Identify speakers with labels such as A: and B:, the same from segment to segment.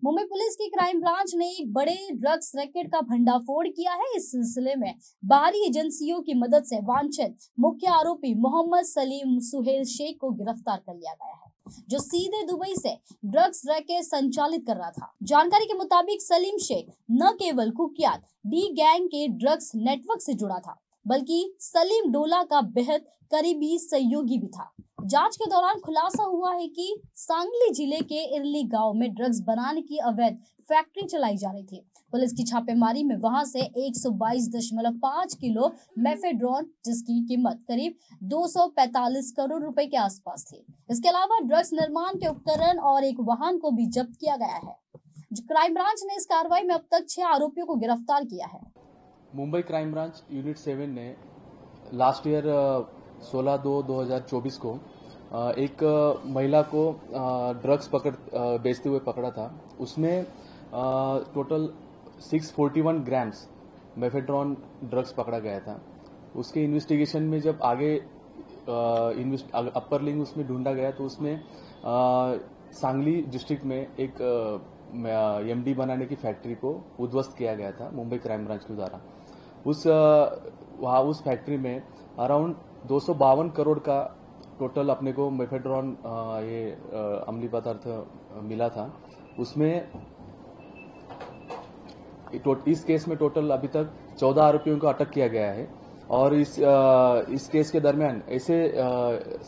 A: Mumbai police की crime branch ने एक बड़े ड्रग्स रैकेट का भंडाफोड़ किया है। इस सिलसिले में बाहरी एजेंसियों की मदद से वांछित मुख्य आरोपी मोहम्मद सलीम सुहेल शेख को गिरफ्तार कर लिया गया है, जो सीधे दुबई से ड्रग्स रैकेट संचालित कर रहा था। जानकारी के मुताबिक सलीम शेख न केवल कुख्यात डी गैंग के ड्रग्स नेटवर्क से जुड़ा था, बल्कि सलीम डोला का बेहद करीबी सहयोगी भी था। जांच के दौरान खुलासा हुआ है कि सांगली जिले के इरली गांव में ड्रग्स बनाने की अवैध फैक्ट्री चलाई जा रही थी। पुलिस की छापेमारी में वहां से 122.5 किलो मेफेड्रोन, जिसकी कीमत करीब 245 करोड़ रुपए के आसपास थी। इसके अलावा ड्रग्स निर्माण के उपकरण और एक वाहन को भी जब्त किया गया है। क्राइम ब्रांच ने इस कार्रवाई में अब तक 6 आरोपियों को गिरफ्तार किया है।
B: मुंबई क्राइम ब्रांच यूनिट 7 ने लास्ट ईयर 16/2/2024 को एक महिला को ड्रग्स बेचते हुए पकड़ा था। उसमें टोटल 641 ग्राम्स मेफेड्रोन ड्रग्स पकड़ा गया था। उसके इन्वेस्टिगेशन में जब आगे अपर लिंक उसमें ढूंढा गया तो उसमें सांगली डिस्ट्रिक्ट में एक एमडी बनाने की फैक्ट्री को उद्ध्वस्त किया गया था मुंबई क्राइम ब्रांच के द्वारा। उस फैक्ट्री में अराउंड 252 करोड़ का टोटल अपने को मेफेड्रोन अम्लीय पदार्थ मिला था। उसमें इस केस में टोटल अभी तक 14 आरोपियों को अटक किया गया है। और इस केस के दरमियान ऐसे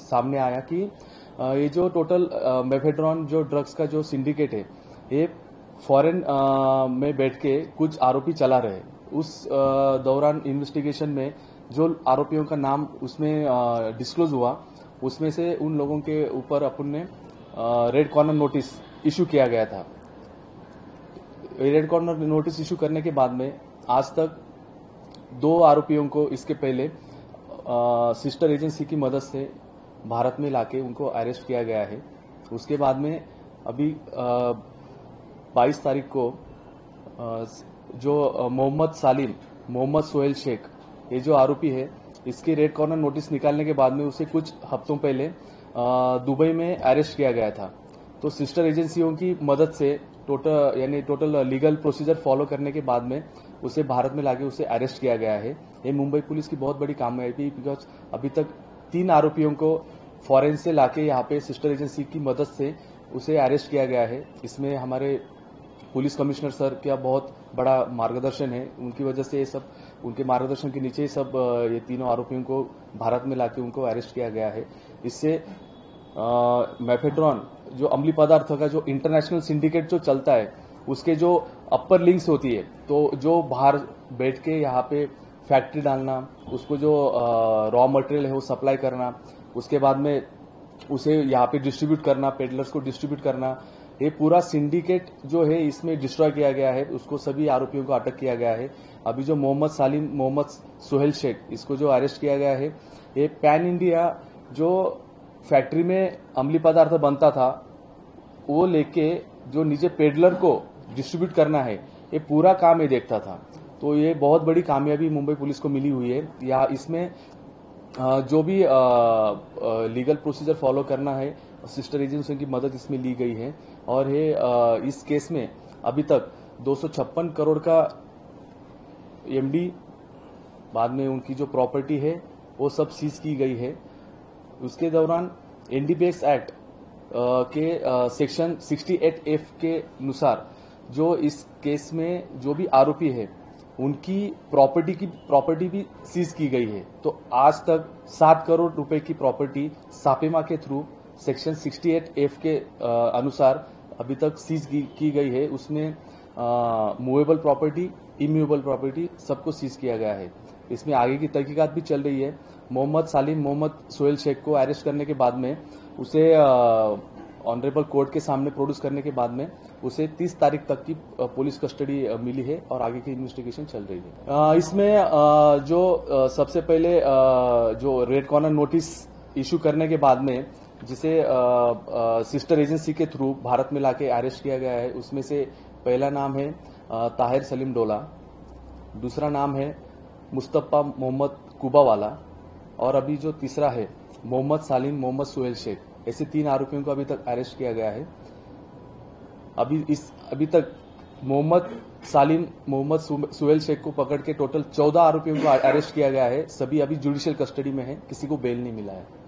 B: सामने आया कि ये जो टोटल मेफेड्रोन जो ड्रग्स का जो सिंडिकेट है, ये फॉरेन में बैठ के कुछ आरोपी चला रहे। उस दौरान इन्वेस्टिगेशन में जो आरोपियों का नाम उसमें डिस्क्लोज हुआ, उसमें से उन लोगों के ऊपर अपन ने रेड कॉर्नर नोटिस इशू किया गया था। रेड कॉर्नर नोटिस इशू करने के बाद में आज तक 2 आरोपियों को इसके पहले सिस्टर एजेंसी की मदद से भारत में लाके उनको अरेस्ट किया गया है। उसके बाद में अभी 22 तारीख को जो मोहम्मद सालिम, मोहम्मद सोहेल शेख, ये जो आरोपी है, इसके रेड कॉर्नर नोटिस निकालने के बाद में उसे कुछ हफ्तों पहले दुबई में अरेस्ट किया गया था। तो सिस्टर एजेंसियों की मदद से टोटल लीगल प्रोसीजर फॉलो करने के बाद में उसे भारत में लाके उसे अरेस्ट किया गया है। ये मुंबई पुलिस की बहुत बड़ी कामयाबी, बिकॉज अभी तक 3 आरोपियों को फॉरेन से लाके यहाँ पे सिस्टर एजेंसी की मदद से उसे अरेस्ट किया गया है। इसमें हमारे पुलिस कमिश्नर सर का बहुत बड़ा मार्गदर्शन है। उनकी वजह से ये सब, उनके मार्गदर्शन के नीचे सब ये तीनों आरोपियों को भारत में लाके उनको अरेस्ट किया गया है। इससे मेफेड्रोन जो अम्लीय पदार्थ का जो इंटरनेशनल सिंडिकेट जो चलता है, उसके जो अपर लिंक्स होती है, तो जो बाहर बैठ के यहाँ पे फैक्ट्री डालना, उसको जो रॉ मटेरियल है वो सप्लाई करना, उसके बाद में उसे यहाँ पे डिस्ट्रीब्यूट करना, पेडलर्स को डिस्ट्रीब्यूट करना, ये पूरा सिंडिकेट जो है इसमें डिस्ट्रॉय किया गया है। उसको सभी आरोपियों को अटक किया गया है। अभी जो मोहम्मद सालिम, मोहम्मद सोहेल शेख, इसको जो अरेस्ट किया गया है, ये पैन इंडिया जो फैक्ट्री में अम्लीय पदार्थ बनता था वो लेके जो नीचे पेडलर को डिस्ट्रीब्यूट करना है, ये पूरा काम ये देखता था। तो ये बहुत बड़ी कामयाबी मुंबई पुलिस को मिली हुई है। या इसमें जो भी लीगल प्रोसीजर फॉलो करना है, सिस्टर एजेंसियों की मदद इसमें ली गई है। और ये इस केस में अभी तक 256 करोड़ का एमडी, बाद में उनकी जो प्रॉपर्टी है वो सब सीज की गई है। उसके दौरान एनडीपीएस एक्ट के सेक्शन 68F के अनुसार जो इस केस में जो भी आरोपी है उनकी प्रॉपर्टी भी सीज की गई है। तो आज तक 7 करोड़ रुपए की प्रॉपर्टी सापेमा के थ्रू सेक्शन 68F के अनुसार अभी तक सीज की गई है। उसमें मूवेबल प्रॉपर्टी, इमूवेबल प्रॉपर्टी सबको सीज किया गया है। इसमें आगे की तहकीकात भी चल रही है। मोहम्मद सालिम, मोहम्मद सोहेल शेख को अरेस्ट करने के बाद में उसे ऑनरेबल कोर्ट के सामने प्रोड्यूस करने के बाद में उसे 30 तारीख तक की पुलिस कस्टडी मिली है और आगे की इन्वेस्टिगेशन चल रही है। इसमें जो सबसे पहले जो रेड कॉर्नर नोटिस इशू करने के बाद में जिसे सिस्टर एजेंसी के थ्रू भारत में लाके अरेस्ट किया गया है, उसमें से पहला नाम है ताहिर सलीम डोला, दूसरा नाम है मुस्तफा मोहम्मद कुबावाला, और अभी जो तीसरा है मोहम्मद सालिम, मोहम्मद सोहेल शेख। ऐसे 3 आरोपियों को अभी तक अरेस्ट किया गया है। अभी तक मोहम्मद सालिम, मोहम्मद सुहेल शेख को पकड़ के टोटल 14 आरोपियों को अरेस्ट किया गया है। सभी अभी जुडिशियल कस्टडी में है, किसी को बेल नहीं मिला है।